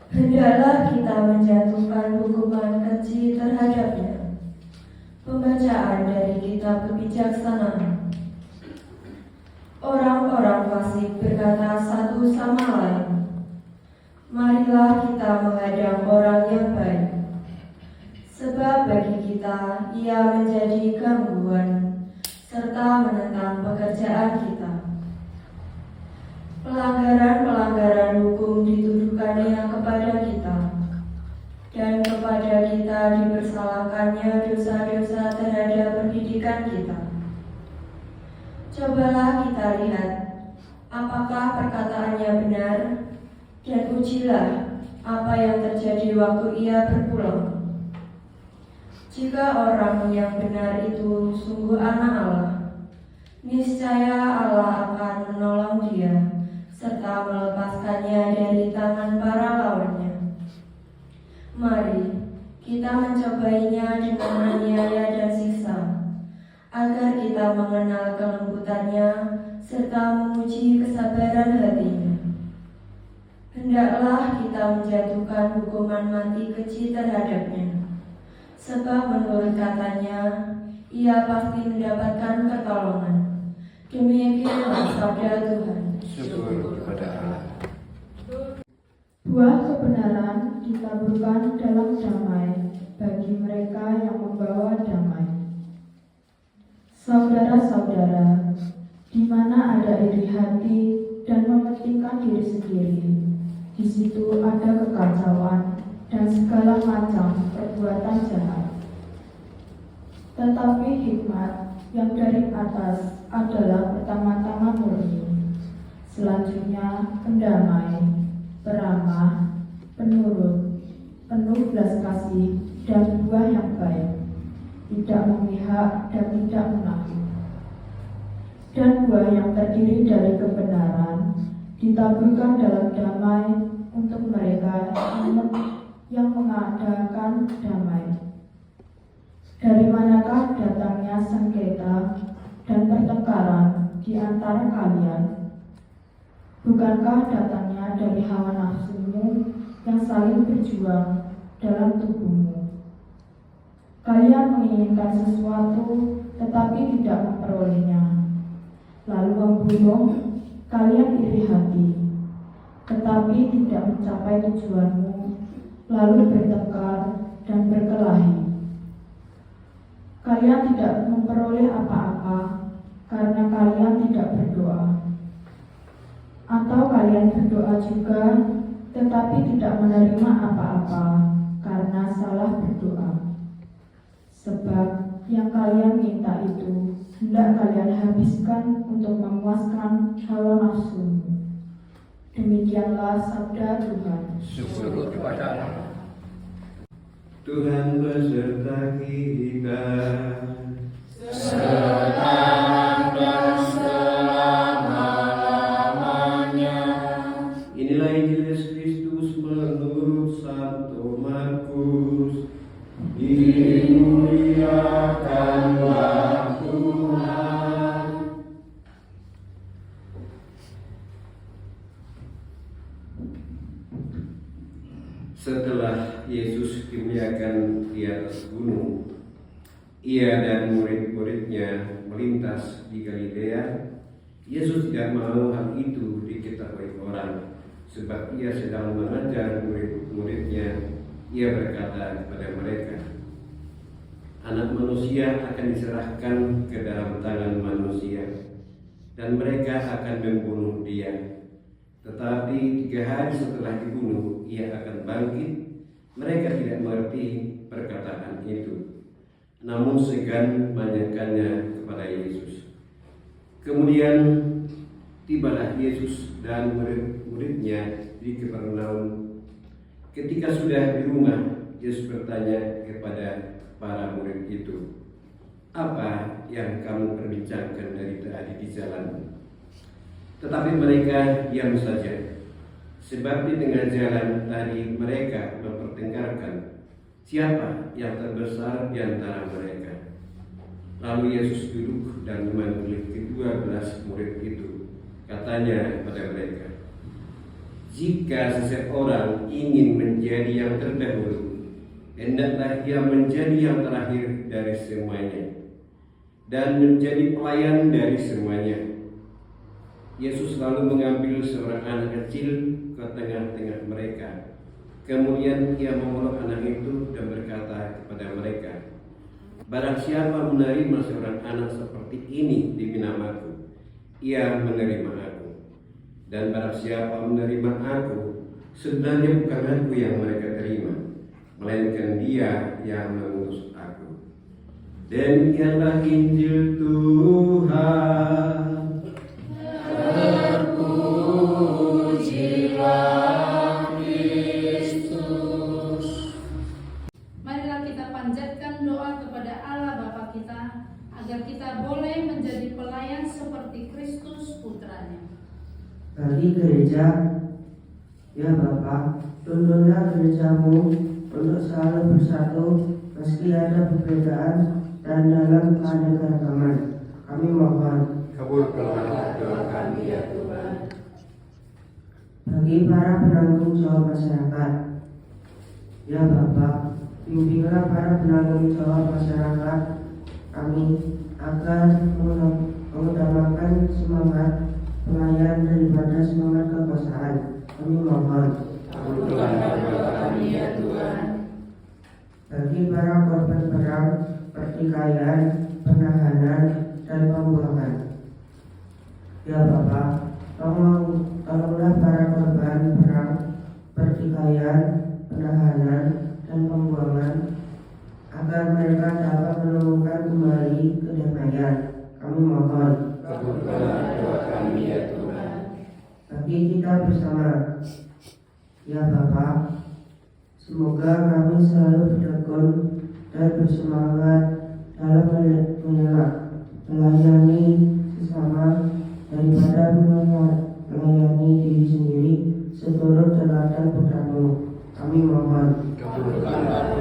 Hendaklah kita menjatuhkan hukuman keji terhadapnya. Pembacaan dari kitab kebijaksanaan. Orang-orang fasik berkata satu sama lain, marilah kita menghadang orang yang baik. Sebab bagi kita ia menjadi gangguan serta menentang pekerjaan kita. Pelanggaran-pelanggaran hukum dituduhkannya kepada kita, dan kepada kita dipersalahkannya dosa-dosa terhadap pendidikan kita. Cobalah kita lihat apakah perkataannya benar, dan ujilah apa yang terjadi waktu ia berpulang. Jika orang yang benar itu sungguh anak Allah, niscaya Allah akan menolong dia serta melepaskannya dari tangan para lawannya. Mari kita mencobainya dengan aniaya dan siksa, agar kita mengenal kelembutannya serta memuji kesabaran hatinya. Hendaklah kita menjatuhkan hukuman mati keji terhadapnya, sebab menurut katanya ia pasti mendapatkan pertolongan. Demikianlah sabda Tuhan. Syukur kepada Allah. Buah kebenaran ditaburkan dalam damai bagi mereka yang membawa damai. Saudara-saudara, di mana ada iri hati dan mementingkan diri sendiri, di situ ada kekacauan dan segala macam perbuatan jahat. Tetapi hikmat yang dari atas adalah pertama-tama murni, selanjutnya pendamai, peramah, penurut, penuh belas kasih dan buah yang baik, tidak memihak dan tidak munafik. Dan buah yang terdiri dari kebenaran ditaburkan dalam damai untuk mereka yang mengadakan damai. Dari manakah datangnya sengketa dan pertengkaran di antara kalian? Bukankah datangnya dari hawa nafsumu yang saling berjuang dalam tubuhmu? Kalian menginginkan sesuatu tetapi tidak memperolehnya, lalu membunuh. Kalian iri hati tetapi tidak mencapai tujuanmu, lalu bertengkar dan berkelahi. Kalian tidak memperoleh apa-apa karena kalian tidak berdoa. Atau kalian berdoa juga tetapi tidak menerima apa-apa karena salah berdoa. Sebab yang kalian minta itu hendak kalian habiskan untuk memuaskan hawa nafsu. Demikianlah sabda Tuhan. Syukur kepada Allah. Tuhan beserta kita. Sekarang dan selama-lamanya. Inilah Injil Yesus Kristus menurut Santo Markus. Dimuliakanlah Tuhan. Setelah Yesus dimuliakan di atas gunung, ia dan murid-muridnya melintas di Galilea. Yesus tidak mau hal itu diketahui orang, sebab ia sedang mengajar murid-muridnya. Ia berkata kepada mereka, Anak manusia akan diserahkan ke dalam tangan manusia, dan mereka akan membunuh dia. Tetapi 3 hari setelah dibunuh, ia akan bangkit. Mereka tidak mengerti perkataan itu, namun segan menanyakannya kepada Yesus. Kemudian tibalah Yesus dan murid-muridnya di Kapernaum. Ketika sudah di rumah, Yesus bertanya kepada para murid itu, "Apa yang kamu perbincangkan dari tadi di jalan?" Tetapi mereka diam saja, sebab di tengah jalan tadi mereka mempertengkarkan siapa yang terbesar di antara mereka. Lalu Yesus duduk dan memanggil ke-12 murid itu. Katanya kepada mereka, Jika seseorang ingin menjadi yang terdahulu, hendaklah ia menjadi yang terakhir dari semuanya dan menjadi pelayan dari semuanya. Yesus lalu mengambil seorang anak kecil ke tengah-tengah mereka. Kemudian ia memeluk anak itu dan berkata kepada mereka, "Barang siapa menerima seorang anak seperti ini demi namaku, ia menerima aku. Dan barang siapa menerima aku, sebenarnya bukan aku yang mereka terima, melainkan Dia yang mengutus aku." Demikianlah Injil Tuhan. Marilah kita panjatkan doa kepada Allah Bapa kita, agar kita boleh menjadi pelayan seperti Kristus Putranya. Bagi gereja, ya Bapa, tuntunlah gerejamu untuk selalu bersatu meski ada perbedaan dan dalam keanekaragaman. Kami mohon. Kabulkanlah doa kami ya Tuhan. Bagi para penanggung jawab masyarakat, ya Bapa, bimbinglah para penanggung jawab masyarakat kami agar mengutamakan semangat pelayan daripada semangat kekuasaan. Kami mohon. Kabulkanlah doa kami ya Tuhan. Bagi para korban perang, pertikaian, penahanan, dan pembuangan, ya Bapa, tolonglah para korban perang, pertikaian, penahanan, dan pembuangan agar mereka dapat menemukan kembali kedamaian. Kami mohon. Kabulkanlah doa kami ya Tuhan. Bagi kita bersama, ya Bapa, semoga kami selalu bertekun dan bersemangat dalam melayani sesama daripada melayani diri sendiri seturut teladan Putramu. Kami mohon. Kabulkanlah